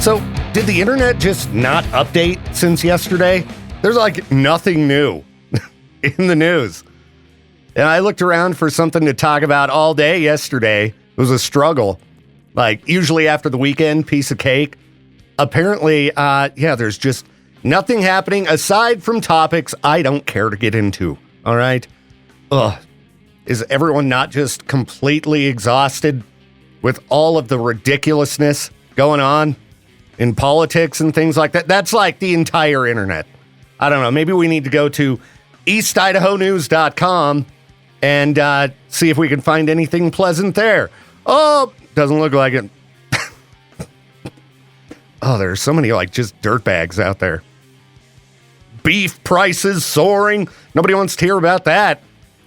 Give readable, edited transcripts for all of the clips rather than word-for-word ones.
So, did the internet just not update since yesterday? There's like nothing new in the news. And I looked around for something to talk about all day yesterday. It was a struggle. Like, usually after the weekend, piece of cake. Apparently, there's just nothing happening aside from topics I don't care to get into. All right? Ugh. Is everyone not just completely exhausted with all of the ridiculousness going on in politics and things like that? That's like the entire internet. I don't know. Maybe we need to go to eastidahonews.com and see if we can find anything pleasant there. Oh, doesn't look like it. Oh, there's so many like just dirtbags out there. Beef prices soaring. Nobody wants to hear about that.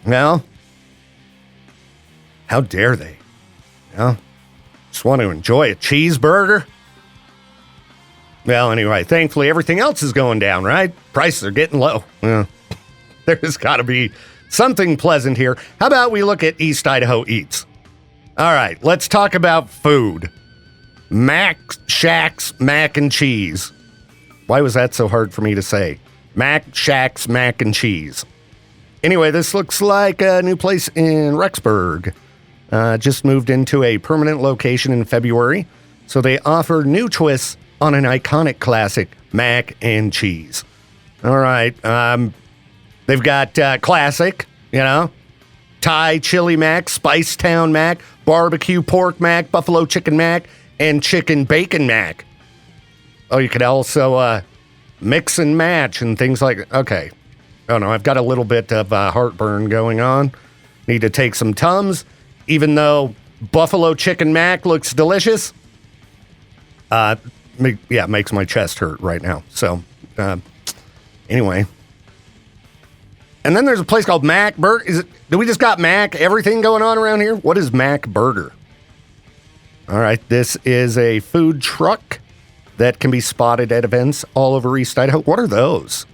No. How dare they? No. Just want to enjoy a cheeseburger. Well, anyway, thankfully everything else is going down, right? Prices are getting low. Yeah. There's got to be something pleasant here. How about we look at East Idaho Eats? All right, let's talk about food. Mac Shaq's mac and cheese. Why was that so hard for me to say? Mac Shaq's mac and cheese. Anyway, this looks like a new place in Rexburg. Just moved into a permanent location in February. So they offer new twists on an iconic classic, mac and cheese. All right. They've got classic, Thai chili mac, Spice Town mac, barbecue pork mac, buffalo chicken mac, and chicken bacon mac. Oh, you could also mix and match and things like... Okay. Oh, no, I've got a little bit of heartburn going on. Need to take some Tums. Even though buffalo chicken mac looks delicious, it makes my chest hurt right now. So, anyway. And then there's a place called Macburger. Do we just got Mac everything going on around here? What is Macburger? All right, this is a food truck that can be spotted at events all over East Idaho. What are those?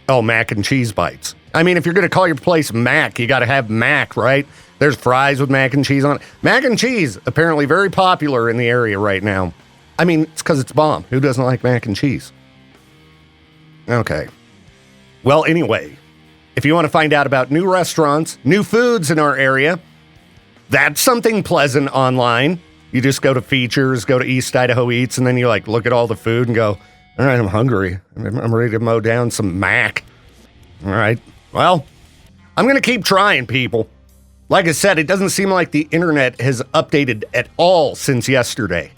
Oh, mac and cheese bites. I mean, if you're going to call your place Mac, you got to have Mac, right? There's fries with mac and cheese on it. Mac and cheese, apparently very popular in the area right now. I mean, it's because it's bomb. Who doesn't like mac and cheese? Okay. Well, anyway, if you want to find out about new restaurants, new foods in our area, that's something pleasant online. You just go to features, go to East Idaho Eats, and then you like look at all the food and go, all right, I'm hungry. I'm ready to mow down some mac. All right. Well, I'm going to keep trying, people. Like I said, it doesn't seem like the internet has updated at all since yesterday.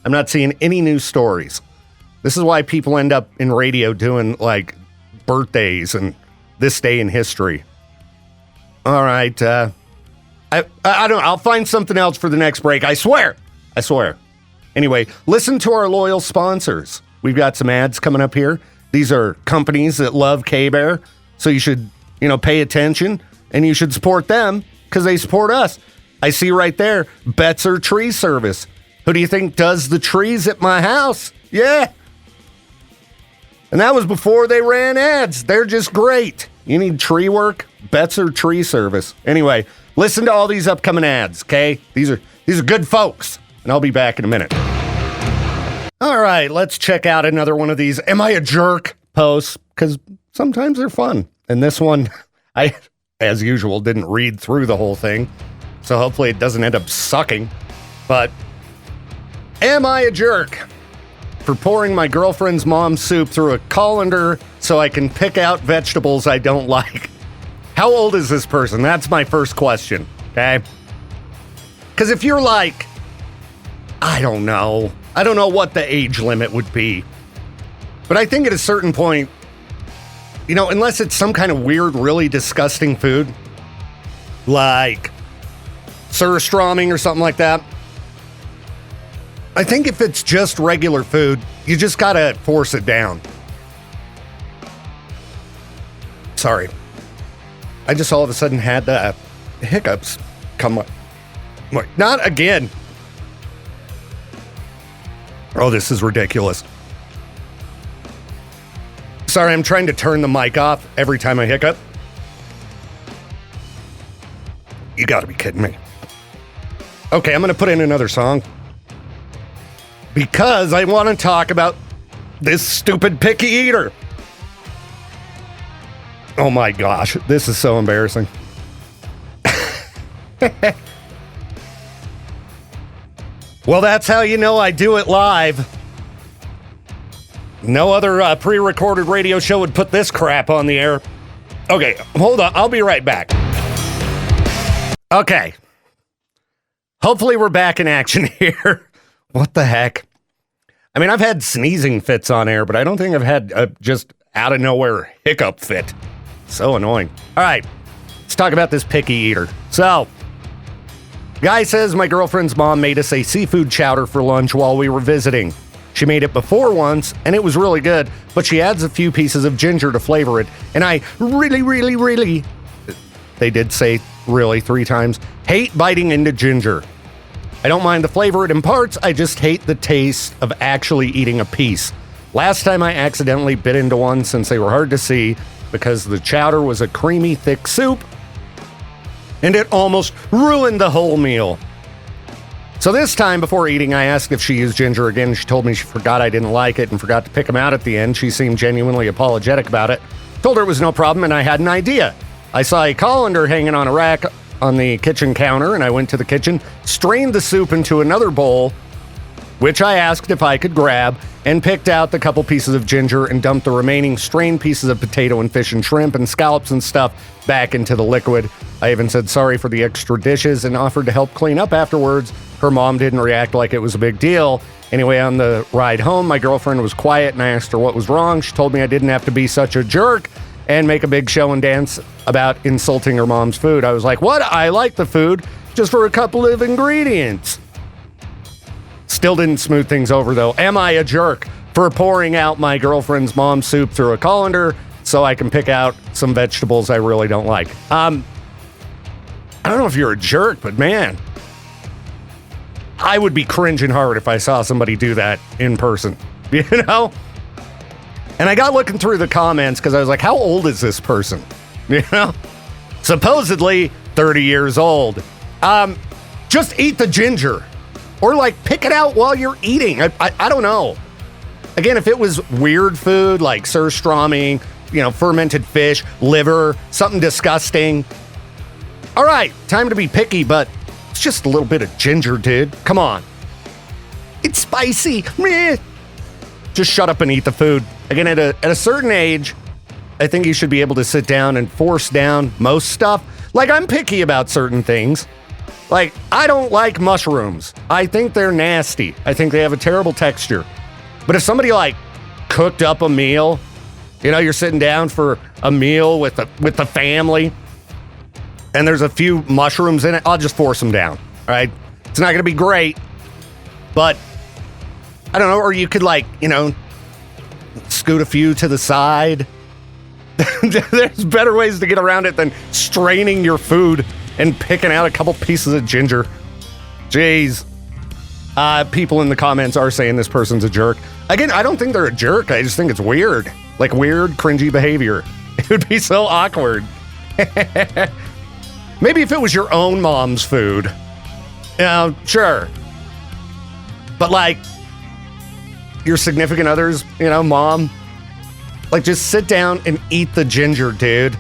I'm not seeing any new stories. This is why people end up in radio doing like birthdays and this day in history. All right. I don't know. I'll find something else for the next break. I swear. Anyway, listen to our loyal sponsors. We've got some ads coming up here. These are companies that love K-Bear. So you should, pay attention and you should support them because they support us. I see right there, Betzer Tree Service. Who do you think does the trees at my house? Yeah. And that was before they ran ads. They're just great. You need tree work? Betzer Tree Service. Anyway, listen to all these upcoming ads, okay? These are good folks. And I'll be back in a minute. All right, let's check out another one of these Am I a Jerk posts, because sometimes they're fun. And this one, I, as usual, didn't read through the whole thing. So hopefully it doesn't end up sucking. But am I a jerk for pouring my girlfriend's mom's soup through a colander so I can pick out vegetables I don't like? How old is this person? That's my first question, okay? Because if you're like, I don't know what the age limit would be. But I think at a certain point, unless it's some kind of weird, really disgusting food, like surströmming or something like that, I think if it's just regular food, you just gotta force it down. Sorry. I just all of a sudden had hiccups come up. Not again. Oh, this is ridiculous. Sorry, I'm trying to turn the mic off every time I hiccup. You gotta be kidding me. Okay, I'm gonna put in another song. Because I want to talk about this stupid picky eater. Oh my gosh, this is so embarrassing. Well, that's how you know I do it live. No other pre-recorded radio show would put this crap on the air. Okay, hold on. I'll be right back. Okay. Hopefully we're back in action here. What the heck? I mean, I've had sneezing fits on air, but I don't think I've had just out of nowhere hiccup fit. So annoying. All right, let's talk about this picky eater. So, guy says my girlfriend's mom made us a seafood chowder for lunch while we were visiting. She made it before once, and it was really good, but she adds a few pieces of ginger to flavor it, and I really, they did say really 3 times, hate biting into ginger. I don't mind the flavor it imparts, I just hate the taste of actually eating a piece. Last time I accidentally bit into one since they were hard to see because the chowder was a creamy, thick soup, and it almost ruined the whole meal. So this time before eating, I asked if she used ginger again. She told me she forgot I didn't like it and forgot to pick them out at the end. She seemed genuinely apologetic about it. Told her it was no problem, and I had an idea. I saw a colander hanging on a rack on the kitchen counter, and I went to the kitchen, strained the soup into another bowl, which I asked if I could grab, and picked out the couple pieces of ginger and dumped the remaining strained pieces of potato and fish and shrimp and scallops and stuff back into the liquid. I even said sorry for the extra dishes and offered to help clean up afterwards. Her mom didn't react like it was a big deal. Anyway, on the ride home, my girlfriend was quiet and I asked her what was wrong. She told me I didn't have to be such a jerk and make a big show and dance about insulting her mom's food. I was like, what? I like the food, just for a couple of ingredients. Still didn't smooth things over, though. Am I a jerk for pouring out my girlfriend's mom's soup through a colander so I can pick out some vegetables I really don't like? I don't know if you're a jerk, but man, I would be cringing hard if I saw somebody do that in person, you know? And I got looking through the comments because I was like, how old is this person? You know? Supposedly 30 years old. Just eat the ginger. Or like pick it out while you're eating. I don't know. Again, if it was weird food like surströmming, fermented fish, liver, something disgusting. All right, time to be picky, but it's just a little bit of ginger, dude. Come on. It's spicy. Meh. Just shut up and eat the food. Again, at a certain age, I think you should be able to sit down and force down most stuff. Like, I'm picky about certain things. Like, I don't like mushrooms. I think they're nasty. I think they have a terrible texture. But if somebody, cooked up a meal, you're sitting down for a meal with the family, and there's a few mushrooms in it, I'll just force them down, all right? It's not going to be great, but I don't know, or you could, scoot a few to the side. There's better ways to get around it than straining your food and picking out a couple pieces of ginger. Jeez. People in the comments are saying this person's a jerk. Again, I don't think they're a jerk. I just think it's weird. Like weird, cringy behavior. It would be so awkward. Maybe if it was your own mom's food. Sure. But your significant other's, mom. Just sit down and eat the ginger, dude.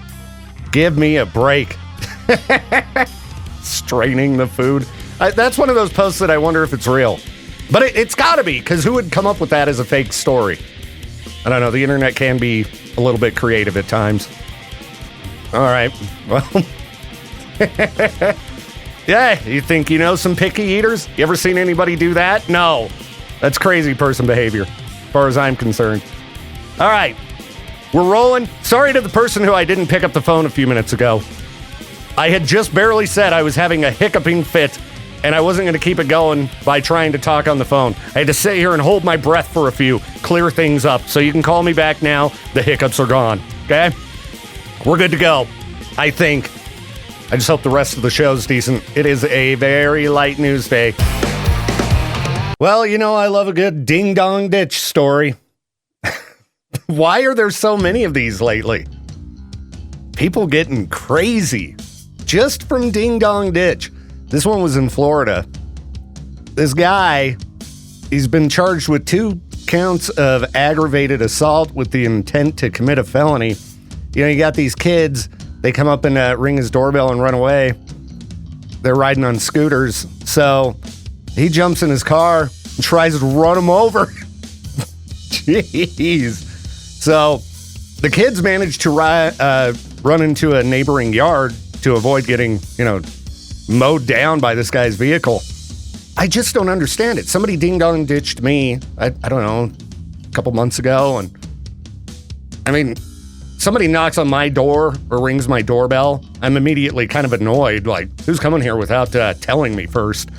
Give me a break. Straining the food. That's one of those posts that I wonder if it's real. But it's gotta be, because who would come up with that as a fake story? I don't know, the internet can be a little bit creative at times. All right, well. Yeah, you think you know some picky eaters? You ever seen anybody do that? No. That's crazy person behavior, as far as I'm concerned. All right, we're rolling. Sorry to the person who I didn't pick up the phone a few minutes ago. I had just barely said I was having a hiccuping fit, and I wasn't going to keep it going by trying to talk on the phone. I had to sit here and hold my breath for a few, clear things up. So you can call me back now. The hiccups are gone, okay? We're good to go, I think. I just hope the rest of the show's decent. It is a very light news day. Well, I love a good ding-dong ditch story. Why are there so many of these lately? People getting crazy just from ding-dong ditch. This one was in Florida. This guy, He's been charged with 2 counts of aggravated assault with the intent to commit a felony. You know, you got these kids, they come up and ring his doorbell and run away. They're riding on scooters. So he jumps in his car and tries to run him over. Jeez. So the kids managed to run into a neighboring yard to avoid getting, mowed down by this guy's vehicle. I just don't understand it. Somebody ding-dong ditched me, I don't know, a couple months ago. And I mean, somebody knocks on my door or rings my doorbell. I'm immediately kind of annoyed, like, who's coming here without telling me first?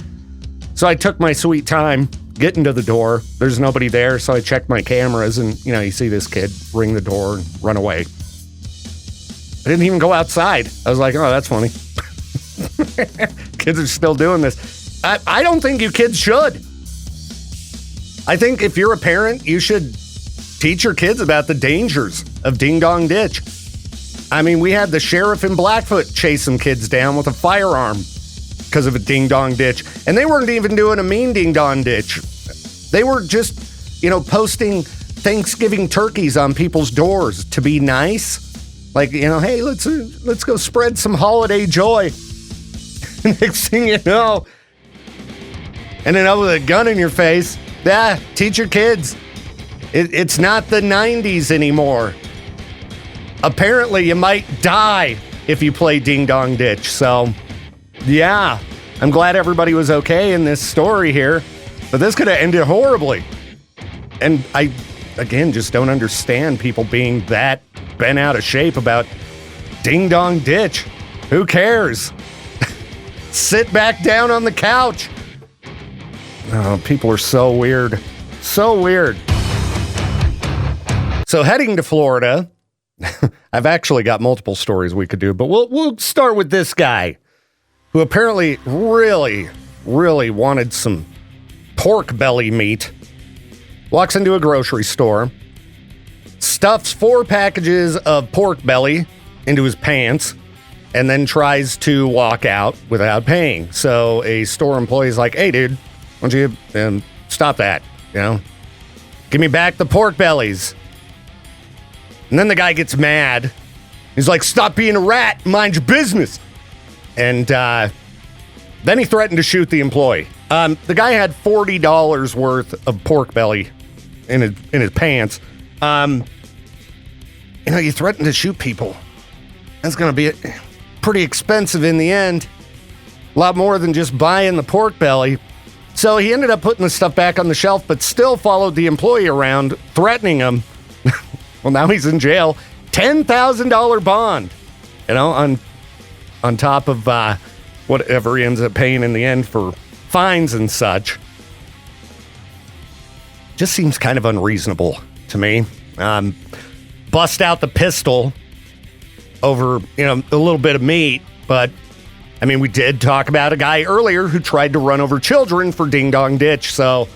So I took my sweet time getting to the door. There's nobody there, so I checked my cameras and, you see this kid ring the door and run away. I didn't even go outside. I was like, oh, that's funny. Kids are still doing this. I don't think you kids should. I think if you're a parent, you should teach your kids about the dangers of ding-dong ditch. I mean, we had the sheriff in Blackfoot chase some kids down with a firearm because of a ding-dong ditch. And they weren't even doing a mean ding-dong ditch. They were just, posting Thanksgiving turkeys on people's doors to be nice. Like, hey, let's go spread some holiday joy. Next thing you know, ending up with a gun in your face. Teach your kids. It's not the 90s anymore. Apparently, you might die if you play Ding Dong Ditch. So, yeah, I'm glad everybody was okay in this story here. But this could have ended horribly. And I, again, just don't understand people being that bent out of shape about Ding Dong Ditch. Who cares? Sit back down on the couch. Oh, people are so weird. So weird. So heading to Florida, I've actually got multiple stories we could do, but we'll start with this guy who apparently really, really wanted some pork belly meat. Walks into a grocery store, stuffs 4 packages of pork belly into his pants, and then tries to walk out without paying. So a store employee's like, hey, dude, why don't you stop that, Give me back the pork bellies. And then the guy gets mad. He's like, stop being a rat, mind your business. And then he threatened to shoot the employee. The guy had $40 worth of pork belly in his pants. You threaten to shoot people. That's going to be pretty expensive in the end. A lot more than just buying the pork belly. So he ended up putting the stuff back on the shelf, but still followed the employee around, threatening him. Well, now he's in jail. $10,000 bond, on top of whatever he ends up paying in the end for fines and such. Just seems kind of unreasonable to me. Bust out the pistol over, a little bit of meat, but I mean, we did talk about a guy earlier who tried to run over children for Ding Dong Ditch, so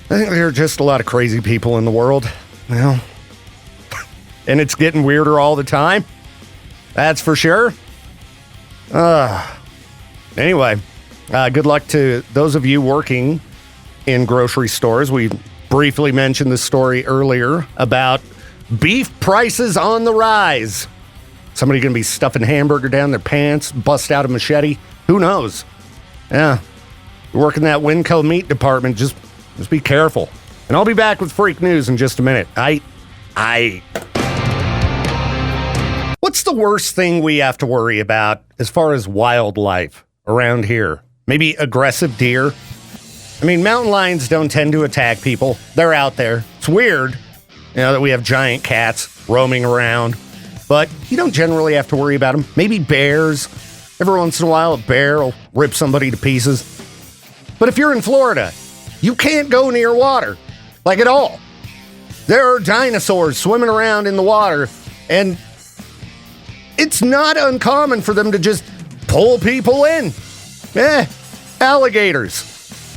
I think there are just a lot of crazy people in the world, and it's getting weirder all the time. That's for sure. Anyway, good luck to those of you working in grocery stores. We briefly mentioned the story earlier about beef prices on the rise. Somebody going to be stuffing hamburger down their pants, bust out a machete. Who knows? Yeah. You work in that Winco meat department, just be careful. And I'll be back with freak news in just a minute. What's the worst thing we have to worry about as far as wildlife around here? Maybe aggressive deer? I mean, mountain lions don't tend to attack people. They're out there. It's weird, that we have giant cats roaming around. But you don't generally have to worry about them. Maybe bears. Every once in a while, a bear will rip somebody to pieces. But if you're in Florida, you can't go near water, like at all. There are dinosaurs swimming around in the water, and it's not uncommon for them to just pull people in. Alligators.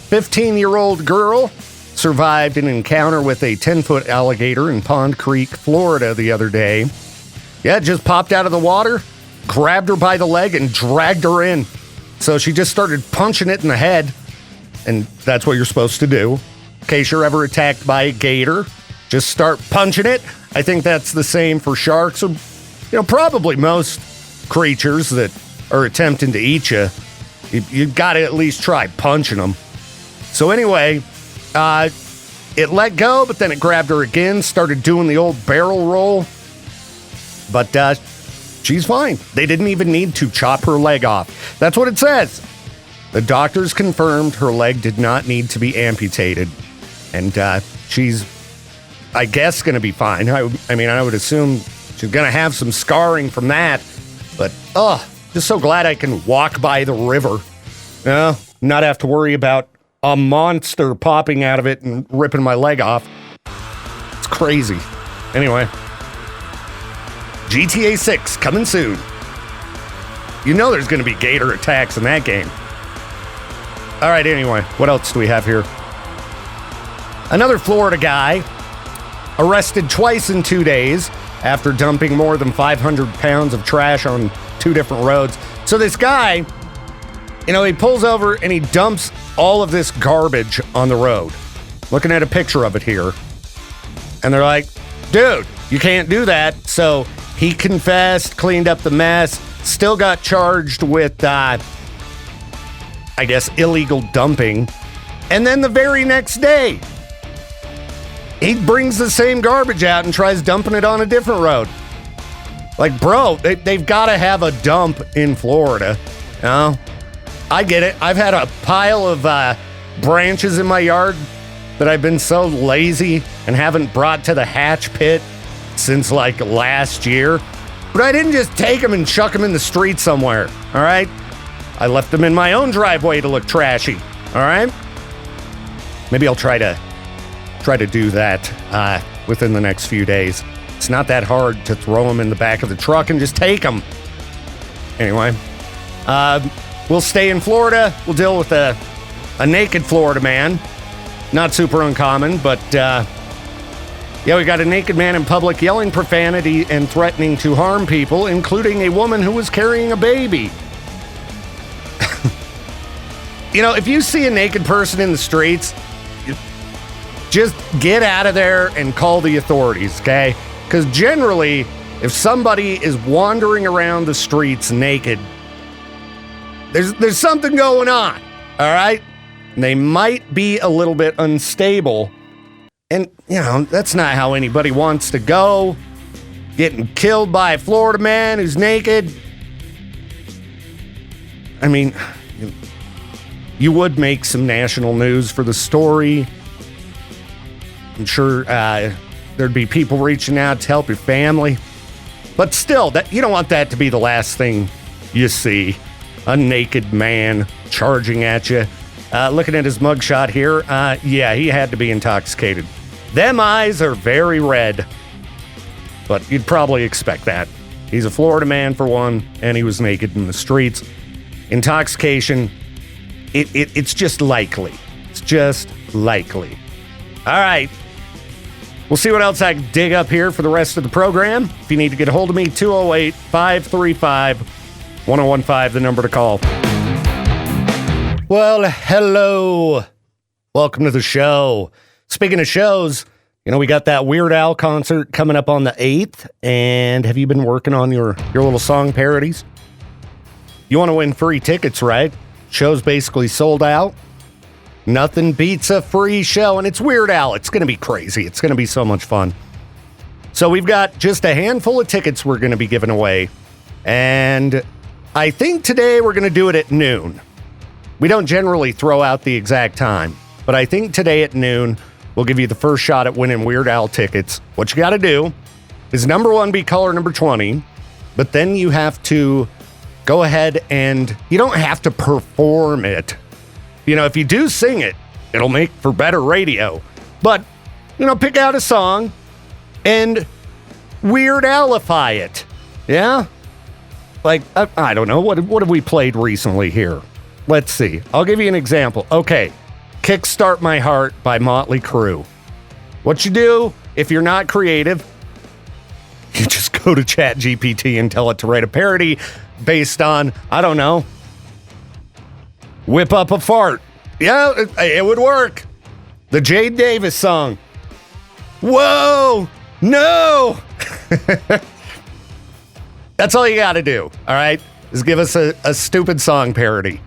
15-year-old girl survived an encounter with a 10-foot alligator in Pond Creek, Florida the other day. Yeah, just popped out of the water, grabbed her by the leg, and dragged her in. So she just started punching it in the head. and that's what you're supposed to do. In case you're ever attacked by a gator, just start punching it. I think that's the same for sharks, or probably most creatures that are attempting to eat you. You've got to at least try punching them. So anyway, it let go, but then it grabbed her again, started doing the old barrel roll. But she's fine. They didn't even need to chop her leg off. That's what it says. The doctors confirmed her leg did not need to be amputated. And she's, I guess, going to be fine. I would assume she's going to have some scarring from that. But, just so glad I can walk by the river. Not have to worry about a monster popping out of it and ripping my leg off. It's crazy. Anyway, GTA 6 coming soon. There's going to be gator attacks in that game. All right, anyway, what else do we have here? Another Florida guy arrested twice in 2 days after dumping more than 500 pounds of trash on 2 different roads. So this guy, he pulls over and he dumps all of this garbage on the road. Looking at a picture of it here. And they're like, dude, you can't do that. So he confessed, cleaned up the mess, still got charged with, illegal dumping. And then the very next day, he brings the same garbage out and tries dumping it on a different road. Like, bro, they've got to have a dump in Florida. I get it. I've had a pile of branches in my yard that I've been so lazy and haven't brought to the hatch pit since like last year. But I didn't just take them and chuck them in the street somewhere, all right? I left them in my own driveway to look trashy, all right? Maybe I'll try to do that within the next few days. It's not that hard to throw them in the back of the truck and just take them. Anyway, we'll stay in Florida. We'll deal with a naked Florida man. Not super uncommon, but we got a naked man in public yelling profanity and threatening to harm people, including a woman who was carrying a baby. If you see a naked person in the streets, just get out of there and call the authorities, okay? Because generally, if somebody is wandering around the streets naked, there's something going on, all right? They might be a little bit unstable. And, that's not how anybody wants to go. Getting killed by a Florida man who's naked. I mean, you would make some national news for the story. I'm sure there'd be people reaching out to help your family. But still, you don't want that to be the last thing you see. A naked man charging at you. Looking at his mugshot here, he had to be intoxicated. Them eyes are very red. But you'd probably expect that. He's a Florida man, for one, and he was naked in the streets. Intoxication, it's just likely. It's just likely. All right. We'll see what else I can dig up here for the rest of the program. If you need to get a hold of me, 208-535-1015, the number to call. Well, hello. Welcome to the show. Speaking of shows, we got that Weird Al concert coming up on the 8th. And have you been working on your little song parodies? You want to win free tickets, right? Show's basically sold out. Nothing beats a free show, and it's Weird Al. It's going to be crazy. It's going to be so much fun. So we've got just a handful of tickets we're going to be giving away, and I think today we're going to do it at noon. We don't generally throw out the exact time, but I think today at noon we'll give you the first shot at winning Weird Al tickets. What you got to do is number 1 be caller number 20, but then you have to go ahead and you don't have to perform it. If you do sing it, it'll make for better radio. But, pick out a song and Weird Alify it. Yeah? Like, I don't know. What have we played recently here? Let's see. I'll give you an example. Okay. Kickstart My Heart by Motley Crue. What you do, if you're not creative, you just go to ChatGPT and tell it to write a parody based on, I don't know, Whip Up a Fart. Yeah, it would work. The Jade Davis song. Whoa, no. That's all you got to do, all right, is give us a stupid song parody.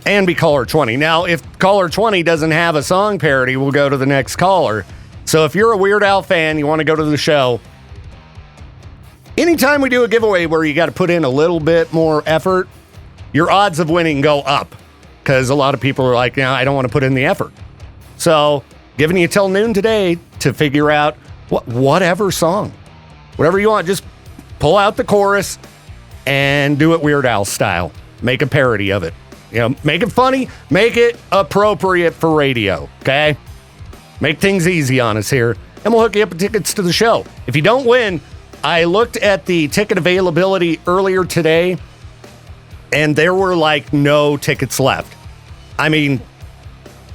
And be caller 20. Now, if caller 20 doesn't have a song parody, we'll go to the next caller. So if you're a Weird Al fan, you want to go to the show, anytime we do a giveaway where you got to put in a little bit more effort, your odds of winning go up. Because a lot of people are like, no, I don't want to put in the effort. So, giving you till noon today to figure out whatever song, whatever you want. Just pull out the chorus and do it Weird Al style. Make a parody of it. Make it funny. Make it appropriate for radio. Okay? Make things easy on us here, and we'll hook you up with tickets to the show. If you don't win, I looked at the ticket availability earlier today, and there were no tickets left. I mean,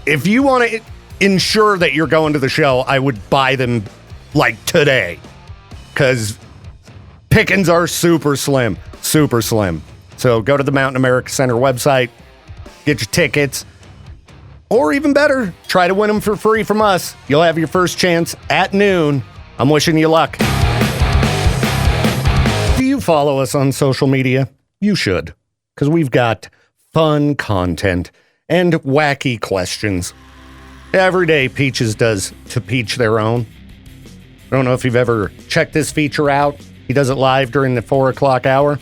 if you want to ensure that you're going to the show, I would buy them today, because pickings are super slim. So go to the Mountain America Center website, get your tickets, or even better, try to win them for free from us. You'll have your first chance at noon. I'm wishing you luck. Do you follow us on social media? You should, because we've got fun content and wacky questions. Every day, Peaches does To Peach Their Own. I don't know if you've ever checked this feature out. He does it live during the 4 o'clock hour.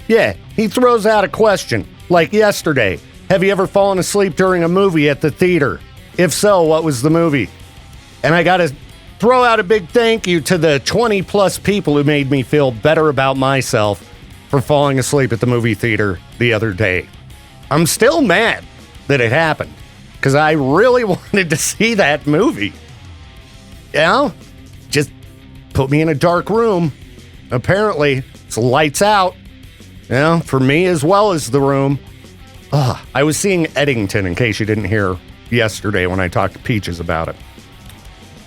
Yeah, he throws out a question, like yesterday. Have you ever fallen asleep during a movie at the theater? If so, what was the movie? And I got to throw out a big thank you to the 20-plus people who made me feel better about myself for falling asleep at the movie theater the other day. I'm still mad that it happened, because I really wanted to see that movie. Just put me in a dark room. Apparently, it's lights out. For me as well as the room. I was seeing Eddington, in case you didn't hear yesterday when I talked to Peaches about it.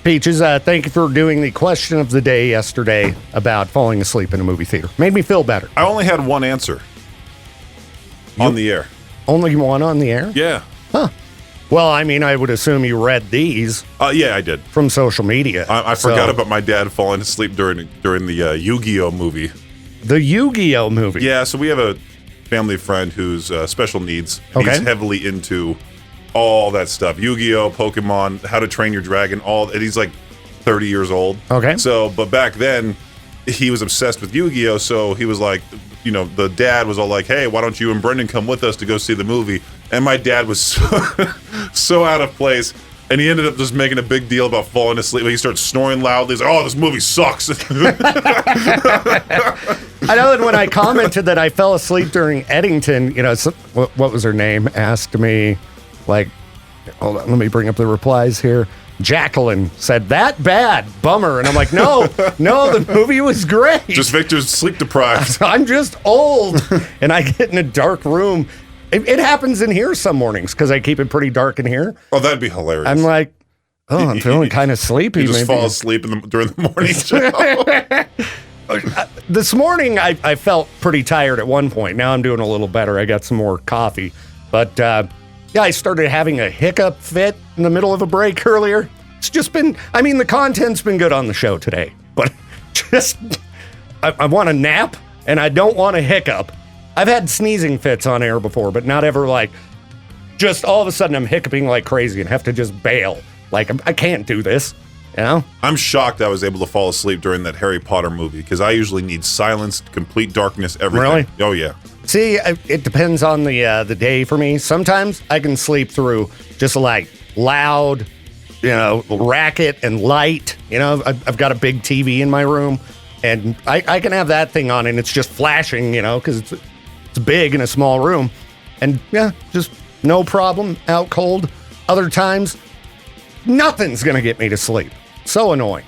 Peaches, thank you for doing the question of the day yesterday about falling asleep in a movie theater. Made me feel better. I only had one answer on the air. Only one on the air? Yeah. Huh. Well, I mean, I would assume you read these. Yeah, I did. From social media. I forgot about my dad falling asleep during the Yu-Gi-Oh movie. The Yu-Gi-Oh movie? Yeah, so we have a family friend who's special needs. Okay. He's heavily into all that stuff. Yu-Gi-Oh, Pokemon, How to Train Your Dragon, and he's 30 years old. Okay. So, but back then, he was obsessed with Yu-Gi-Oh, so he was the dad was all like, hey, why don't you and Brendan come with us to go see the movie? And my dad was so out of place. And he ended up just making a big deal about falling asleep. He starts snoring loudly. He's like, oh, this movie sucks. I know that when I commented that I fell asleep during Eddington, what was her name, asked me, hold on, let me bring up the replies here. Jacqueline said, that bad, bummer. And I'm like, no, the movie was great. Just Victor's sleep deprived. I'm just old. And I get in a dark room. It happens in here some mornings because I keep it pretty dark in here. Oh, that'd be hilarious. I'm like, I'm feeling kind of sleepy. You just fall asleep during the morning show. This morning, I felt pretty tired at one point. Now I'm doing a little better. I got some more coffee. But, I started having a hiccup fit in the middle of a break earlier. It's just been, the content's been good on the show today. But just, I want a nap, and I don't want a hiccup. I've had sneezing fits on air before, but not ever just all of a sudden I'm hiccuping like crazy and have to just bail. I can't do this, I'm shocked I was able to fall asleep during that Harry Potter movie, because I usually need silence, complete darkness, everything. Really? Oh, yeah. See, it depends on the day for me. Sometimes I can sleep through just loud, racket and light. I've got a big TV in my room, and I can have that thing on and it's just flashing, because it's big in a small room. And just no problem, out cold. Other times, nothing's going to get me to sleep. So annoying.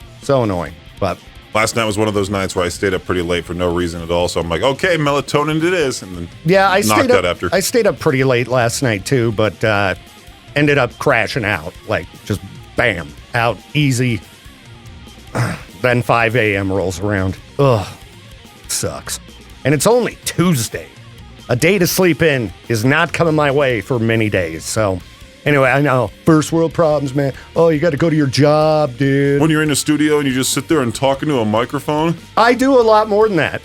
But last night was one of those nights where I stayed up pretty late for no reason at all. So I'm like, okay, melatonin it is. And then I knocked out after. I stayed up pretty late last night too, but ended up crashing out. Just bam, out easy. Then 5 a.m. rolls around. Ugh, sucks. And it's only Tuesday. a day to sleep in is not coming my way for many days. So anyway, I know first world problems, man. Oh, you got to go to your job, dude. When you're in a studio and you just sit there and talk into a microphone? I do a lot more than that.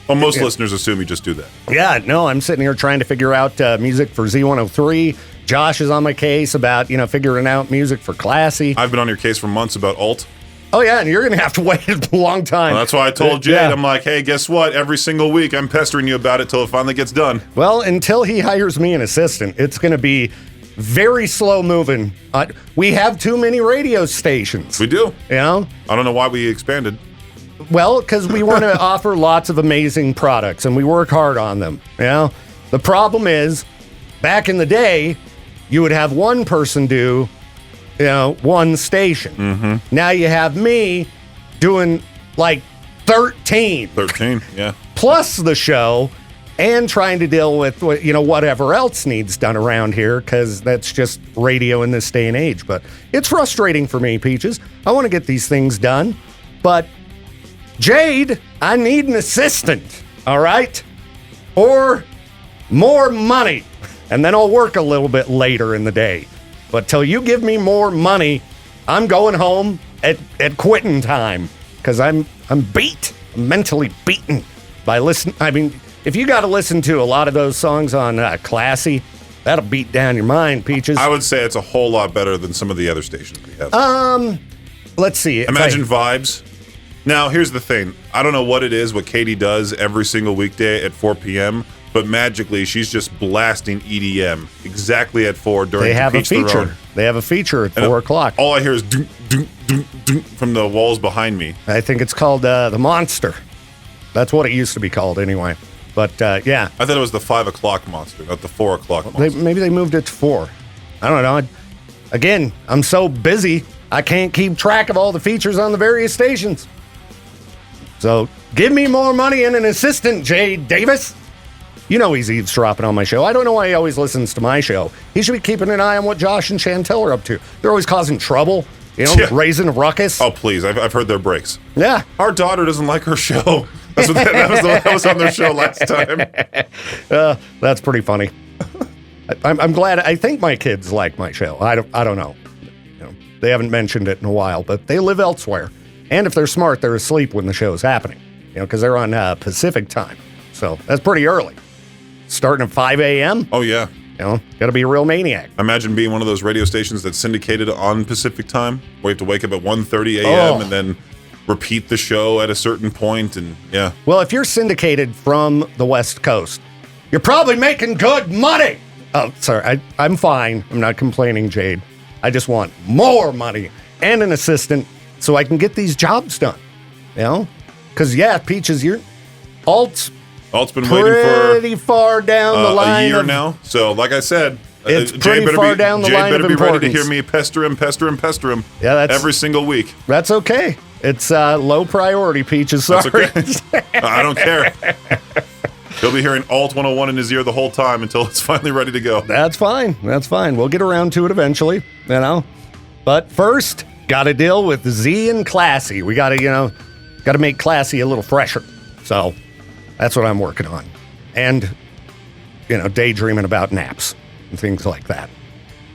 Most listeners assume you just do that. Yeah, no, I'm sitting here trying to figure out music for Z103. Josh is on my case about, figuring out music for Classy. I've been on your case for months about alt. Oh, yeah, and you're going to have to wait a long time. Well, that's why I told Jade, I'm like, hey, guess what? Every single week I'm pestering you about it till it finally gets done. Well, until he hires me an assistant, it's going to be very slow moving. We have too many radio stations. We do. I don't know why we expanded. Well, because we want to offer lots of amazing products, and we work hard on them. The problem is, back in the day, you would have one person do one station. Mm-hmm. Now you have me doing like 13. 13, yeah. Plus the show, and trying to deal with whatever else needs done around here, because that's just radio in this day and age. But it's frustrating for me, Peaches. I want to get these things done. But Jade, I need an assistant, all right? Or more money. And then I'll work a little bit later in the day. But till you give me more money, I'm going home at quitting time, because I'm beat. I'm mentally beaten by listening. I mean, if you got to listen to a lot of those songs on Classy, that'll beat down your mind, Peaches. I would say it's a whole lot better than some of the other stations we have. Let's see. Imagine Vibes. Now, here's the thing. I don't know what it is, what Katie does every single weekday at 4 p.m., but magically, she's just blasting EDM exactly at 4 during They have To a Each Their feature. Own. They have a feature at 4 o'clock. All I hear is doom, doom, doom, doom from the walls behind me. I think it's called The Monster. That's what it used to be called anyway. But, yeah. I thought it was the 5 o'clock monster, not the 4 o'clock monster. Maybe they moved it to 4. I don't know. Again, I'm so busy, I can't keep track of all the features on the various stations. So, give me more money and an assistant, Jade Davis. You know he's eavesdropping on my show. I don't know why he always listens to my show. He should be keeping an eye on what Josh and Chantel are up to. They're always causing trouble, raising a ruckus. Oh, please. I've heard their breaks. Yeah. Our daughter doesn't like her show. That was on their show last time. That's pretty funny. I'm glad. I think my kids like my show. I don't know. They haven't mentioned it in a while, but they live elsewhere. And if they're smart, they're asleep when the show's happening, because they're on Pacific time. So that's pretty early. Starting at 5 a.m. Oh, yeah. Got to be a real maniac. Imagine being one of those radio stations that's syndicated on Pacific time, where you have to wake up at 1:30 a.m. and then repeat the show at a certain point, and yeah. Well, if you're syndicated from the West Coast, you're probably making good money. Oh, sorry. I'm fine. I'm not complaining, Jade. I just want more money and an assistant so I can get these jobs done. Because, Peaches, you're Alt's been waiting for pretty far down the line. A year now. So, like I said, it's pretty far down the line of importance. Jay better be ready to hear me pester him Yeah, every single week. That's okay. It's low priority, Peaches. Sorry. That's okay. I don't care. He'll be hearing Alt 101 in his ear the whole time until it's finally ready to go. That's fine. We'll get around to it eventually, But first, got to deal with Z and Classy. We got to make Classy a little fresher. So that's what I'm working on. And, daydreaming about naps and things like that.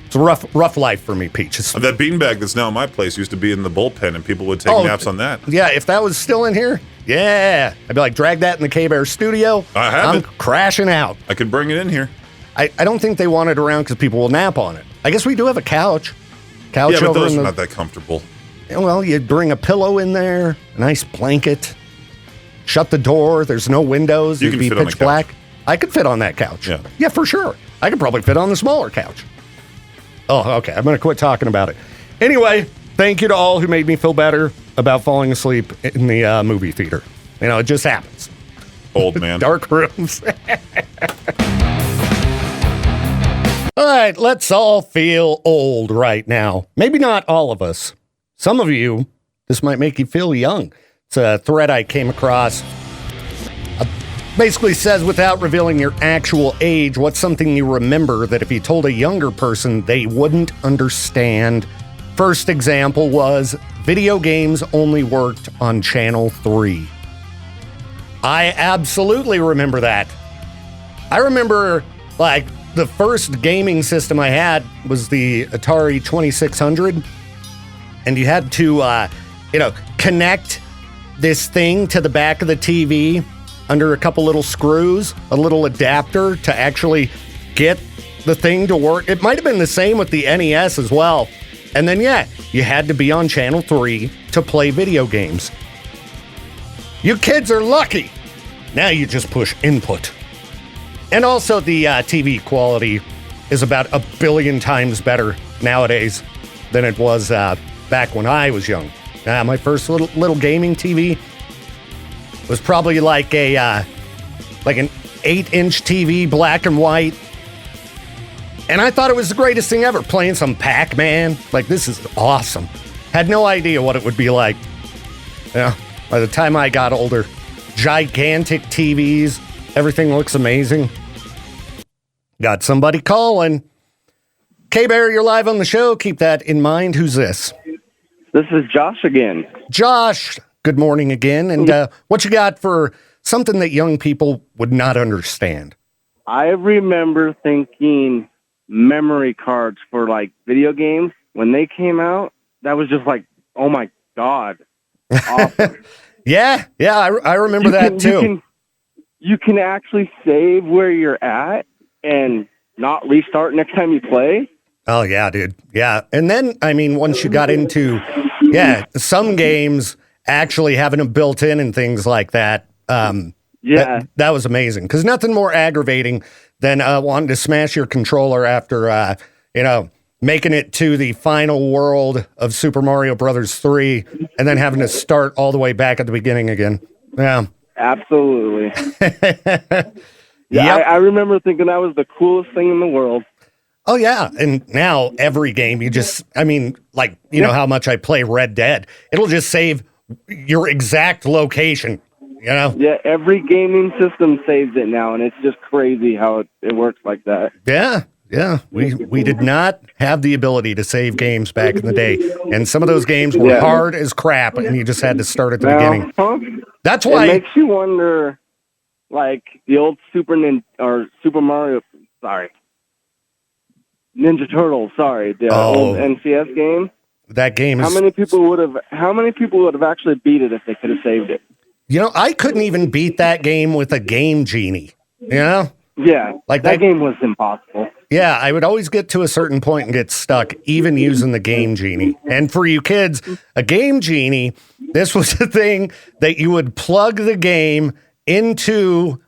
It's a rough life for me, Peaches. That beanbag that's now in my place used to be in the bullpen, and people would take naps on that. Yeah, if that was still in here, I'd be like, drag that in the K-Bear studio. I'm crashing out. I could bring it in here. I don't think they want it around because people will nap on it. I guess we do have a couch. Yeah, but those are not that comfortable. Well, you bring a pillow in there, a nice blanket, shut the door. There's no windows. It'd be pitch black. I could fit on that couch. Yeah, for sure. I could probably fit on the smaller couch. Oh, okay. I'm going to quit talking about it. Anyway, thank you to all who made me feel better about falling asleep in the movie theater. It just happens. Old man. Dark rooms. All right, let's all feel old right now. Maybe not all of us. Some of you, this might make you feel young. It's a thread I came across. Basically says, without revealing your actual age, what's something you remember that if you told a younger person, they wouldn't understand? First example was video games only worked on Channel 3. I absolutely remember that. I remember, like, the first gaming system I had was the Atari 2600, and you had to, connect this thing to the back of the TV under a couple little screws, a little adapter to actually get the thing to work. It might have been the same with the NES as well. And then, you had to be on Channel 3 to play video games. You kids are lucky. Now you just push input. And also the TV quality is about 1 billion times better nowadays than it was back when I was young. My first little gaming TV was probably like an 8-inch TV, black and white. And I thought it was the greatest thing ever, playing some Pac-Man. Like, this is awesome. Had no idea what it would be like. By the time I got older, gigantic TVs, everything looks amazing. Got somebody calling. K-Bear, you're live on the show. Keep that in mind. Who's this? This is Josh again. Josh, good morning again. And what you got for something that young people would not understand? I remember thinking memory cards for like video games when they came out. That was just like, oh my God. Awesome. Yeah, I remember that too. You can actually save where you're at and not restart next time you play. Oh, yeah, dude. Yeah. And then, I mean, once you got into, some games actually having them built in and things like that. That was amazing. Because nothing more aggravating than wanting to smash your controller after, making it to the final world of Super Mario Brothers 3 and then having to start all the way back at the beginning again. Yeah. Absolutely. Yep. I remember thinking that was the coolest thing in the world. Oh, yeah. And now every game, know how much I play Red Dead. It'll just save your exact location, Yeah, every gaming system saves it now, and it's just crazy how it works like that. Yeah. We did not have the ability to save games back in the day. And some of those games were hard as crap, and you just had to start at the beginning. That's why... It makes you wonder, like, the old Super Mario... Ninja Turtles, the old NCS game. That game is... How many people would have actually beat it if they could have saved it? I couldn't even beat that game with a Game Genie. Yeah, like that game was impossible. Yeah, I would always get to a certain point and get stuck, even using the Game Genie. And for you kids, a Game Genie, this was the thing that you would plug the game into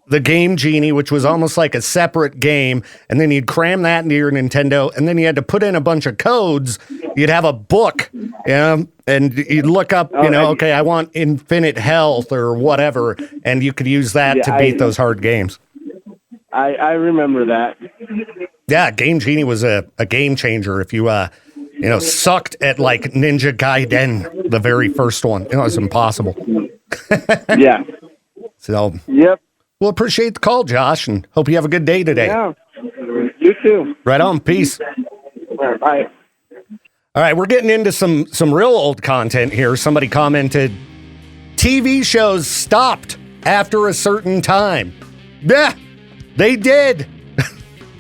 the Game Genie, which was almost like a separate game, and then you'd cram that into your Nintendo, and then you had to put in a bunch of codes. You'd have a book, and you'd look up, okay, I want infinite health or whatever, and you could use that to beat those hard games. I remember that. Yeah, Game Genie was a game changer. If you, sucked at like Ninja Gaiden, the very first one, it was impossible. Yeah. So. Yep. Well, appreciate the call, Josh, and hope you have a good day today. Yeah, you too. Right on. Peace. Bye. All right, we're getting into some real old content here. Somebody commented, TV shows stopped after a certain time. Yeah, they did.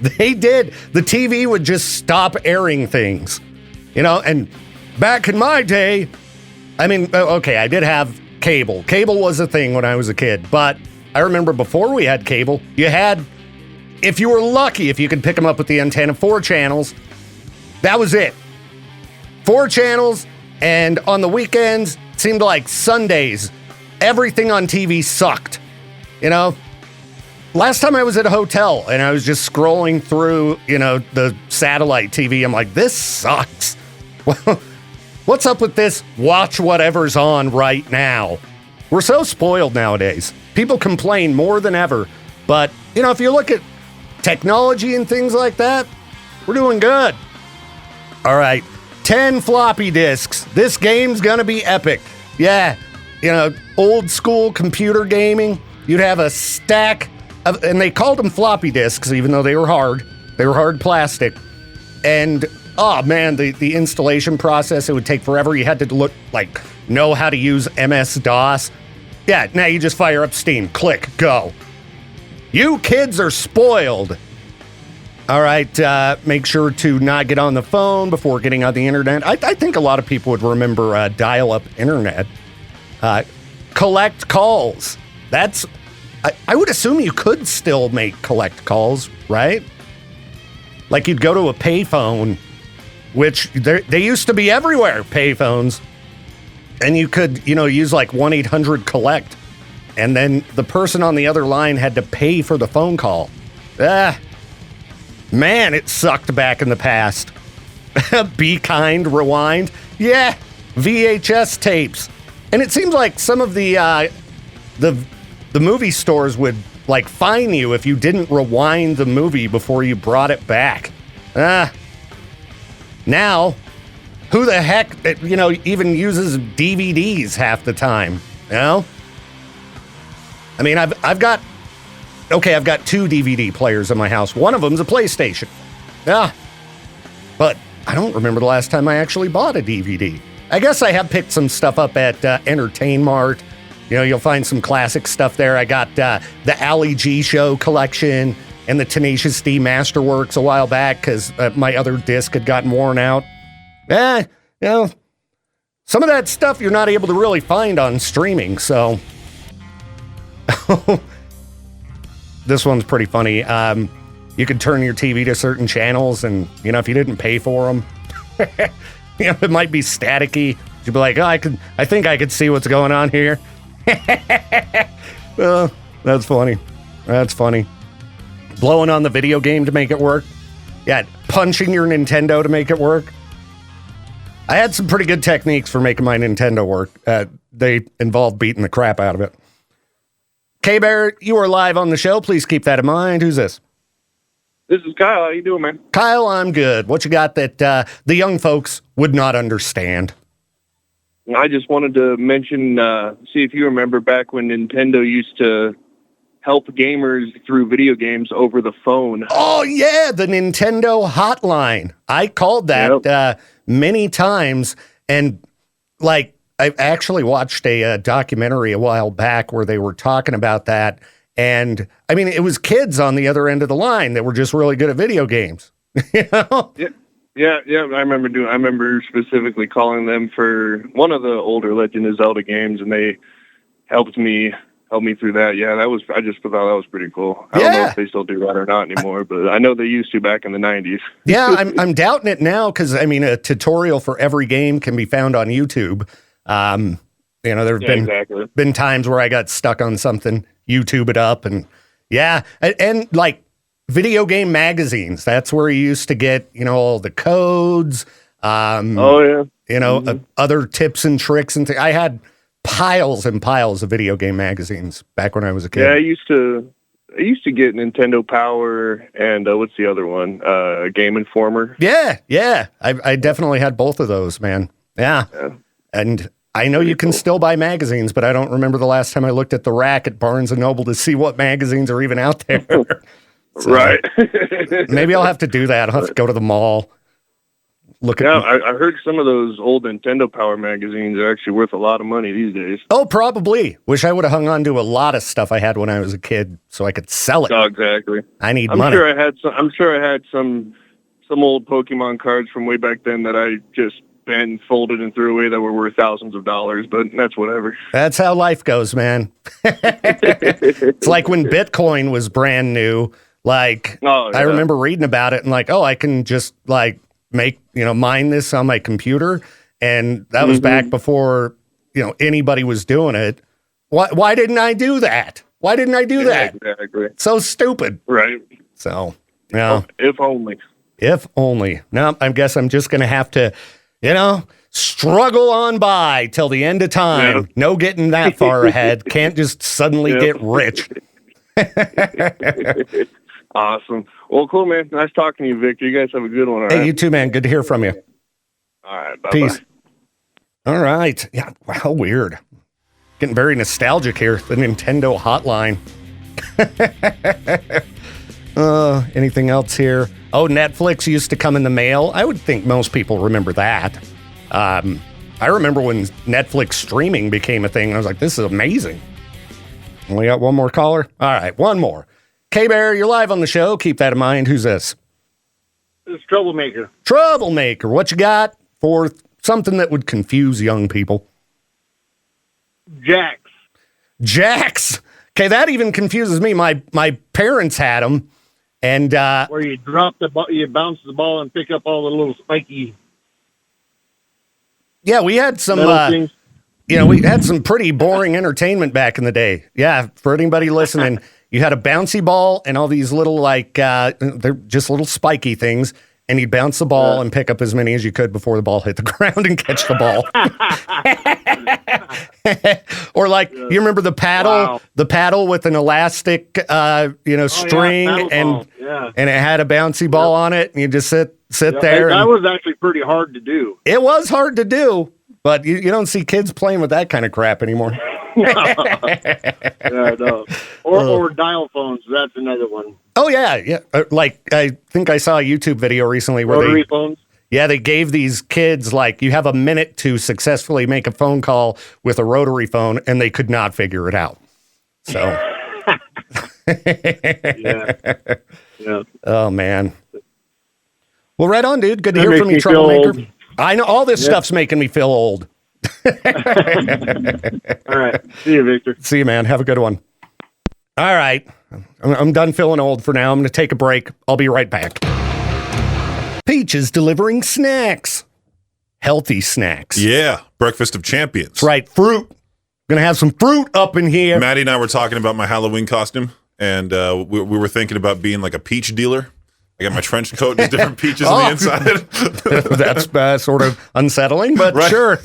They did. The TV would just stop airing things, and back in my day, I did have cable. Cable was a thing when I was a kid, but I remember before we had cable, you had, if you were lucky, if you could pick them up with the antenna, 4 channels. That was it. 4 channels, and on the weekends, it seemed like Sundays, everything on TV sucked. Last time I was at a hotel, and I was just scrolling through, the satellite TV, I'm like, this sucks. What's up with this watch whatever's on right now? We're so spoiled nowadays. People complain more than ever. But, if you look at technology and things like that, we're doing good. All right, 10 floppy disks. This game's gonna be epic. Yeah, old school computer gaming. You'd have a stack of, and they called them floppy disks, even though they were hard. They were hard plastic. And, oh man, the installation process, it would take forever. You had to know how to use MS-DOS. Yeah, now you just fire up Steam. Click, go. You kids are spoiled. All right, make sure to not get on the phone before getting on the internet. I think a lot of people would remember dial-up internet. Collect calls. That's, I would assume you could still make collect calls, right? Like you'd go to a payphone, which they used to be everywhere, payphones. And you could, use like 1-800-COLLECT. And then the person on the other line had to pay for the phone call. Man, it sucked back in the past. Be Kind, Rewind. Yeah, VHS tapes. And it seems like some of the movie stores would like fine you if you didn't rewind the movie before you brought it back. Now, who the heck, even uses DVDs half the time? I mean, I've got 2 DVD players in my house. One of them's a PlayStation. Yeah. But I don't remember the last time I actually bought a DVD. I guess I have picked some stuff up at Entertain Mart. You'll find some classic stuff there. I got the Ali G Show collection and the Tenacious D Masterworks a while back because my other disc had gotten worn out. Some of that stuff you're not able to really find on streaming, so... This one's pretty funny. You could turn your TV to certain channels, and if you didn't pay for them, it might be staticky. You'd be like, "Oh, I think I could see what's going on here." That's funny. That's funny. Blowing on the video game to make it work. Yeah, punching your Nintendo to make it work. I had some pretty good techniques for making my Nintendo work. They involved beating the crap out of it. K-Bear, you are live on the show. Please keep that in mind. Who's this? This is Kyle. How you doing, man? Kyle, I'm good. What you got that the young folks would not understand? I just wanted to mention, see if you remember back when Nintendo used to help gamers through video games over the phone. Oh, yeah, the Nintendo hotline. I called that many times, and I actually watched a documentary a while back where they were talking about that. And I mean, it was kids on the other end of the line that were just really good at video games. Yeah. I remember specifically calling them for one of the older Legend of Zelda games, and they helped me through that. Yeah, I just thought that was pretty cool. I don't know if they still do that or not anymore, but I know they used to back in the 90s. Yeah, I'm doubting it now because I mean, a tutorial for every game can be found on YouTube. There have been times where I got stuck on something, YouTube it up, and like video game magazines. That's where you used to get, all the codes. Other tips and tricks and things. I had piles and piles of video game magazines back when I was a kid. Yeah, I used to get Nintendo Power and what's the other one? Game Informer. Yeah. I definitely had both of those, man. Yeah. And I know you can still buy magazines, but I don't remember the last time I looked at the rack at Barnes & Noble to see what magazines are even out there. So, right. Maybe I'll have to do that. I'll have to go to the mall. I heard some of those old Nintendo Power magazines are actually worth a lot of money these days. Oh, probably. Wish I would have hung on to a lot of stuff I had when I was a kid so I could sell it. Oh, exactly. I need money. I'm sure I had some old Pokemon cards from way back then that I just bent, folded, and threw away that were worth thousands of dollars, but that's whatever. That's how life goes, man. It's like when Bitcoin was brand new. I remember reading about it and I can just make, mine this on my computer. And that was back before, anybody was doing it. Why didn't I do that? Why didn't I do that? Exactly. So stupid. Right. So, yeah. If only. If only. No, I guess I'm just going to have to, struggle on by till the end of time. Yeah. No getting that far ahead. Can't just suddenly get rich. Awesome. Well, cool, man. Nice talking to you, Victor. You guys have a good one. All right? Hey, you too, man. Good to hear from you. All right. Bye-bye. Peace. All right. Yeah. Wow. Weird. Getting very nostalgic here. The Nintendo hotline. Anything else here? Oh, Netflix used to come in the mail. I would think most people remember that. I remember when Netflix streaming became a thing. I was like, this is amazing. We got one more caller? All right, one more. K-Bear, you're live on the show. Keep that in mind. Who's this? It's Troublemaker. Troublemaker. What you got for something that would confuse young people? Jacks. Jacks. Okay, that even confuses me. My parents had them, and Where you drop the ball, you bounce the ball and pick up all the little spiky yeah, we had some. metal things. We had some pretty boring entertainment back in the day. Yeah, for anybody listening, you had a bouncy ball and all these little they're just little spiky things, and you'd bounce the ball and pick up as many as you could before the ball hit the ground and catch the ball. Or you remember the paddle, the paddle with an elastic, string, and it had a bouncy ball on it, and you just sit there. That was actually pretty hard to do. It was hard to do, but you don't see kids playing with that kind of crap anymore. No. Or dial phones. That's another one. Oh yeah. I think I saw a YouTube video recently where Rotary phones. Yeah, they gave these kids, you have a minute to successfully make a phone call with a rotary phone, and they could not figure it out. So. Yeah. Oh, man. Well, right on, dude. Good to hear from you, Troublemaker. I know all this stuff's making me feel old. All right. See you, Victor. See you, man. Have a good one. All right. I'm done feeling old for now. I'm going to take a break. I'll be right back. Peach is delivering snacks. Healthy snacks. Yeah, breakfast of champions. That's right, fruit. Gonna have some fruit up in here. Maddie and I were talking about my Halloween costume, and we were thinking about being like a peach dealer. I got my trench coat, there's different peaches on the inside. That's sort of unsettling, but sure.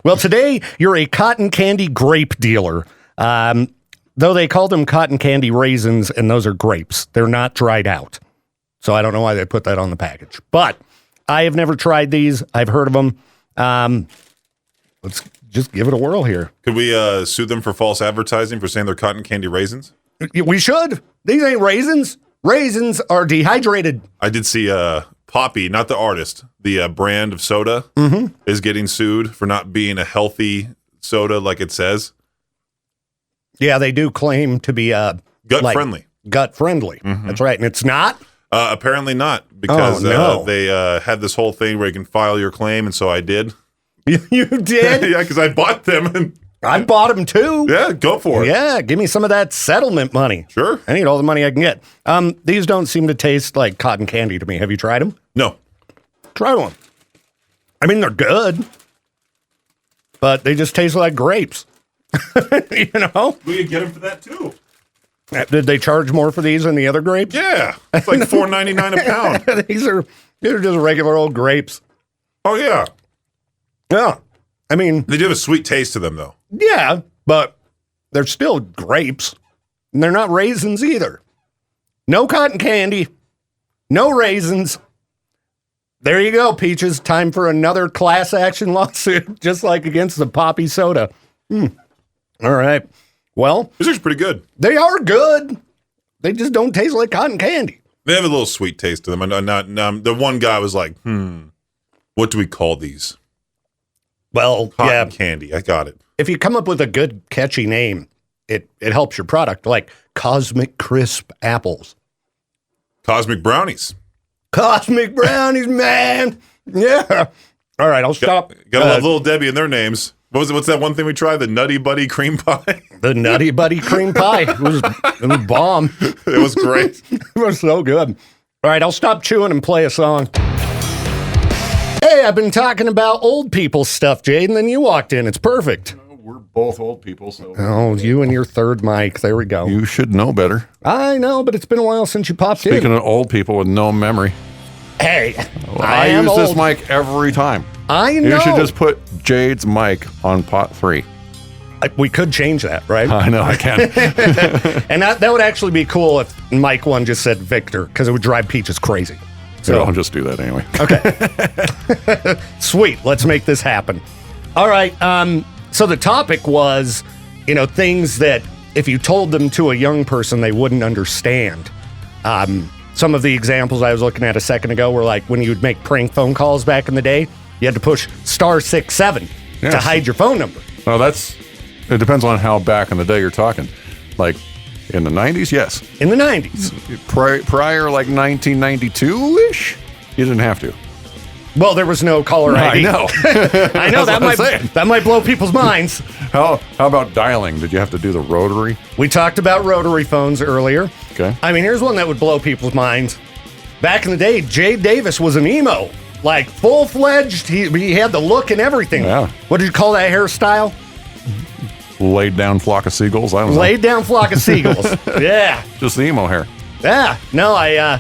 Well, today you're a cotton candy grape dealer. Though they call them cotton candy raisins, and those are grapes. They're not dried out. So I don't know why they put that on the package. But I have never tried these. I've heard of them. Let's just give it a whirl here. Could we sue them for false advertising for saying they're cotton candy raisins? We should. These ain't raisins. Raisins are dehydrated. I did see Poppy, not the artist, the brand of soda, is getting sued for not being a healthy soda like it says. Yeah, they do claim to be gut-friendly. Gut-friendly. That's right. And it's not? Apparently not, because they had this whole thing where you can file your claim, and so I did. You did? Yeah, because I bought them. And I bought them too. Yeah, go for it. Yeah, give me some of that settlement money. Sure. I need all the money I can get. These don't seem to taste like cotton candy to me. Have you tried them? No. Try one. I mean, they're good, but they just taste like grapes. You know? We could get them for that too. Did they charge more for these than the other grapes? Yeah, it's like $4.99 a pound. These are just regular old grapes. Oh yeah. Yeah. I mean, They do have a sweet taste to them though. yeah, but they're still grapes. And they're not raisins either. No cotton candy. No raisins. There you go, Peaches. Time for another class action lawsuit, just like against the Poppy soda. All right. Well, These are pretty good. they are good. They just don't taste like cotton candy. They have a little sweet taste to them. And the one guy was like, what do we call these? Well, Cotton candy. I got it. If you come up with a good, catchy name, it helps your product, like Cosmic Crisp Apples. Cosmic brownies. Cosmic Brownies, man. Yeah. All right, I'll stop. Gotta love Little Debbie and their names. What's that one thing we tried? The Nutty Buddy cream pie? The Nutty Buddy cream pie. It was bomb. It was great. It was so good. All right, I'll stop chewing and play a song. Hey, I've been talking about old people stuff, Jade, and then you walked in. It's perfect. We're both old people, so. Oh, you and your third mic. There we go. You should know better. I know, but it's been a while since you popped in. Speaking of old people with no memory. Hey, I use this mic every time. I know. You should just put Jade's mic on pot 3. We could change that, right? I know, I can. And that would actually be cool if mic 1 just said Victor, because it would drive Peaches crazy. So I'll just do that anyway. Okay. Sweet. Let's make this happen. All right. So the topic was, things that if you told them to a young person, they wouldn't understand. Some of the examples I was looking at a second ago were like when you would make prank phone calls back in the day, you had to push *67 to hide your phone number. No, it depends on how back in the day you're talking. Like In the 90s, yes. In the 90s. Prior, like 1992-ish, you didn't have to. Well, there was no caller ID. I know. I know that might blow people's minds. How about dialing? Did you have to do the rotary? We talked about rotary phones earlier. Okay. I mean, here's one that would blow people's minds. Back in the day, Jade Davis was an emo. Like, full-fledged. He had the look and everything. Yeah. What did you call that hairstyle? Laid down flock of seagulls? I don't know. Laid down flock of seagulls. Yeah. Just the emo hair. Yeah. No, I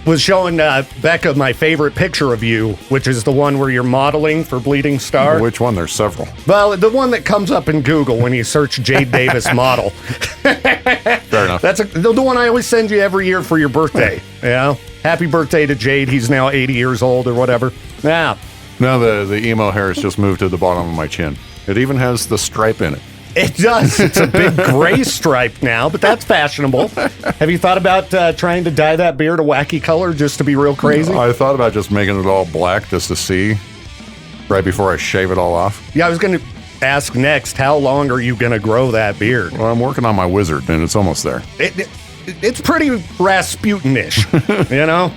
was showing Becca my favorite picture of you, which is the one where you're modeling for Bleeding Star. Which one? There's several. Well, the one that comes up in Google when you search Jade Davis model. Fair enough. That's the one I always send you every year for your birthday. You know? Happy birthday to Jade. He's now 80 years old or whatever. Yeah. Now the emo hair has just moved to the bottom of my chin. It even has the stripe in it. It does. It's a big gray stripe now, but that's fashionable. Have you thought about trying to dye that beard a wacky color just to be real crazy? I thought about just making it all black just to see right before I shave it all off. Yeah, I was going to ask next, how long are you going to grow that beard? Well, I'm working on my wizard, and it's almost there. It's pretty Rasputin-ish, you know?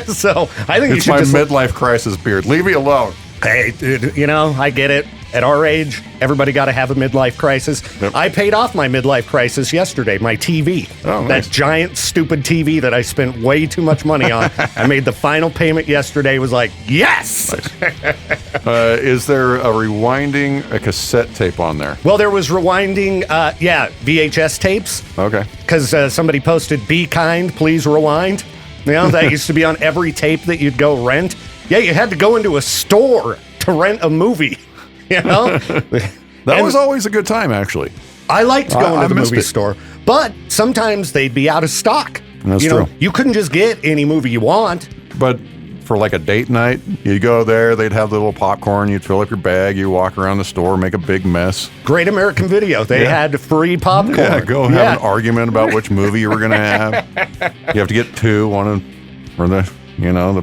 So I think you It's should my just... midlife crisis beard. Leave me alone. Hey, dude, you know, I get it. At our age, everybody got to have a midlife crisis. Yep. I paid off my midlife crisis yesterday, my TV. Oh, nice. That giant, stupid TV that I spent way too much money on. I made the final payment yesterday, was like, yes! Is there a rewinding a cassette tape on there? Well, there was rewinding, VHS tapes. Okay. Because somebody posted, "Be kind, please rewind." You know, that used to be on every tape that you'd go rent. Yeah, you had to go into a store to rent a movie. You know? That was always a good time, actually. I liked going I to the missed movie it. store, but sometimes they'd be out of stock. That's you know, true. you couldn't just get any movie you want. But for like a date night, you'd go there, they'd have the little popcorn, you'd fill up your bag, you walk around the store, make a big mess. Great American Video. They had free popcorn. Yeah, go have an argument about which movie you were going to have. You have to get two, one for the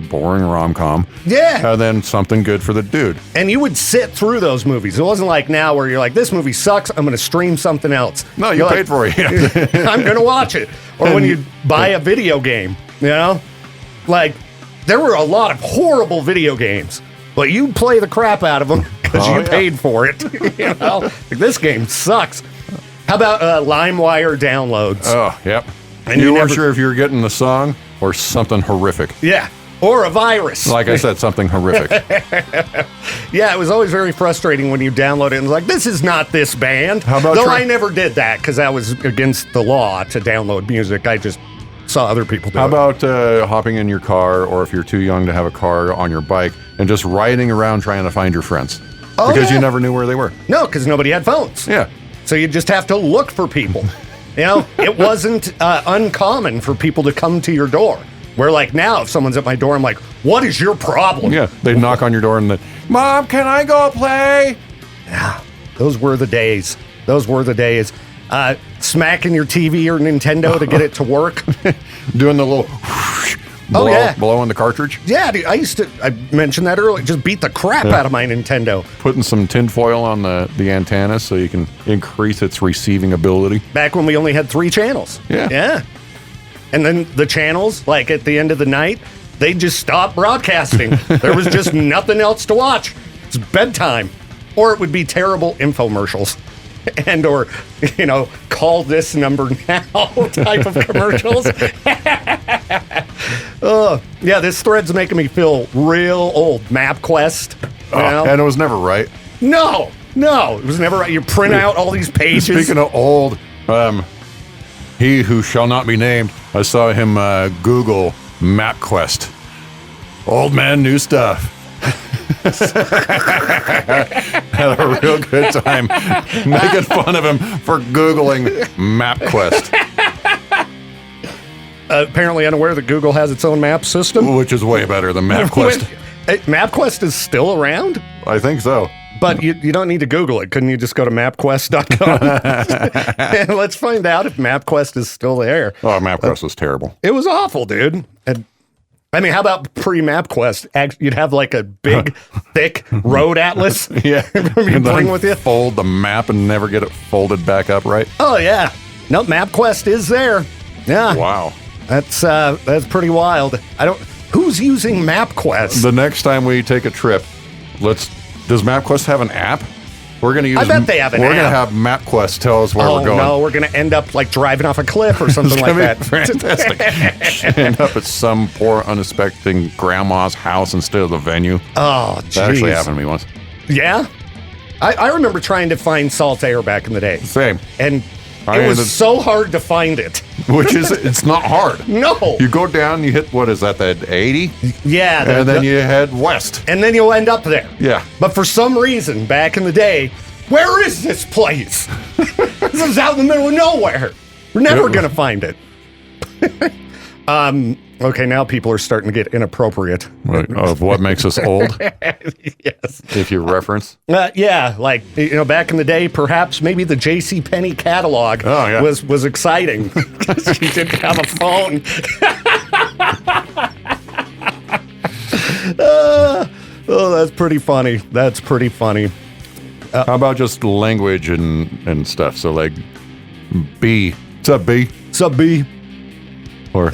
boring rom-com. Yeah. And then something good for the dude. And you would sit through those movies. It wasn't like now where you're like, this movie sucks, I'm going to stream something else. No, you You're paid for it. I'm going to watch it. Or when you buy a video game, you know? Like, there were a lot of horrible video games, but you play the crap out of them because you paid for it. You know? Like, this game sucks. How about LimeWire downloads? Oh, yep. And you you weren't never- sure if you were getting the song or something horrific. Yeah. Or a virus. Like I said, something horrific. Yeah, it was always very frustrating when you download it and it's like, this is not this band. How about Though I never did that because that was against the law to download music. I just saw other people do How it. about hopping in your car, or if you're too young to have a car, on your bike, and just riding around trying to find your friends? Oh, Because yeah. you never knew where they were. No, because nobody had phones. Yeah. So you just have to look for people. You know, it wasn't uncommon for people to come to your door. Where like now, if someone's at my door, I'm like, what is your problem? Yeah. They'd knock on your door and then, Mom, can I go play? Those were the days. Those were the days. Smacking your TV or Nintendo to get it to work. Doing the little blowing the cartridge. Yeah, dude, I mentioned that earlier, just beat the crap out of my Nintendo. Putting some tinfoil on the antenna so you can increase its receiving ability. Back when we only had 3 channels. Yeah. Yeah. And then the channels, like at the end of the night, they just stopped broadcasting. There was just nothing else to watch. It's bedtime. Or it would be terrible infomercials. And or, call this number now type of commercials. Yeah, this thread's making me feel real old. MapQuest. You know? And it was never right. No, it was never right. You print out all these pages. Speaking of old, he who shall not be named, I saw him Google MapQuest. Old man, new stuff. Had a real good time making fun of him for Googling MapQuest. Apparently unaware that Google has its own map system. Which is way better than MapQuest. MapQuest is still around? I think so. But you don't need to Google it. Couldn't you just go to mapquest.com? Let's find out if MapQuest is still there. Oh, MapQuest was terrible. It was awful, dude. And, I mean, how about pre-MapQuest? You'd have like a big, thick road atlas. Yeah. you And bring then with you. fold the map and never get it folded back up right. Oh, yeah. No, MapQuest is there. Yeah. Wow. That's pretty wild. Who's using MapQuest? The next time we take a trip, does MapQuest have an app? We're going to use. I bet they have an app. We're going to have MapQuest tell us where we're going. No, we're going to end up like driving off a cliff or something like that. Fantastic. End up at some poor, unsuspecting grandma's house instead of the venue. Oh, geez. That actually happened to me once. Yeah? I remember trying to find Salt Air back in the day. Same. And it was so hard to find it. It's not hard. No. You go down, you hit, what is that 80? Yeah. And then you head west. And then you'll end up there. Yeah. But for some reason, back in the day, where is this place? This is out in the middle of nowhere. We're never going to find it. Okay, now people are starting to get inappropriate. Right, of what makes us old? Yes. If you reference. Yeah, like, back in the day, perhaps maybe the JCPenney catalog was exciting. You didn't have a phone. That's pretty funny. That's pretty funny. How about just language and stuff? So like, B. What's up, B? What's up, B? Or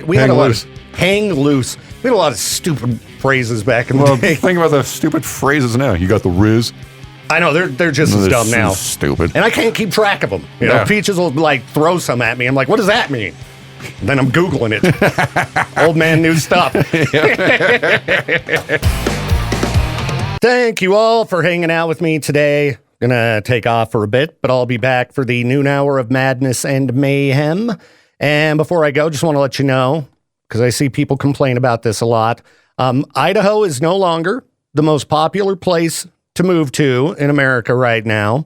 we had hang a lot loose. of hang loose. We had a lot of stupid phrases back in the day. Think about the stupid phrases now. You got the Riz. I know, they're just as dumb now. Stupid. And I can't keep track of them. Peaches will like throw some at me. I'm like, what does that mean? And then I'm Googling it. Old man new stuff. Thank you all for hanging out with me today. Gonna take off for a bit, but I'll be back for the noon hour of madness and mayhem. And before I go, just want to let you know, because I see people complain about this a lot, Idaho is no longer the most popular place to move to in America right now.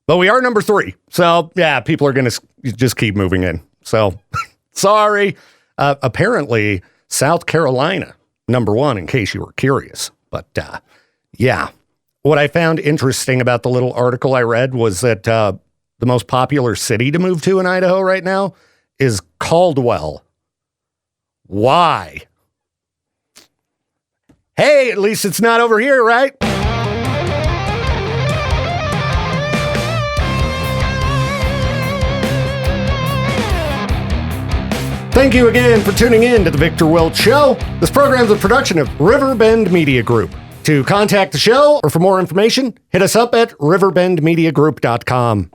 But we are number 3. So, yeah, people are going to just keep moving in. So, sorry. Apparently, South Carolina, number 1, in case you were curious. But, yeah. What I found interesting about the little article I read was that the most popular city to move to in Idaho right now is Caldwell. Why? Hey, at least it's not over here, right? Thank you again for tuning in to the Viktor Wilt Show. This program is a production of Riverbend Media Group. To contact the show or for more information, hit us up at riverbendmediagroup.com.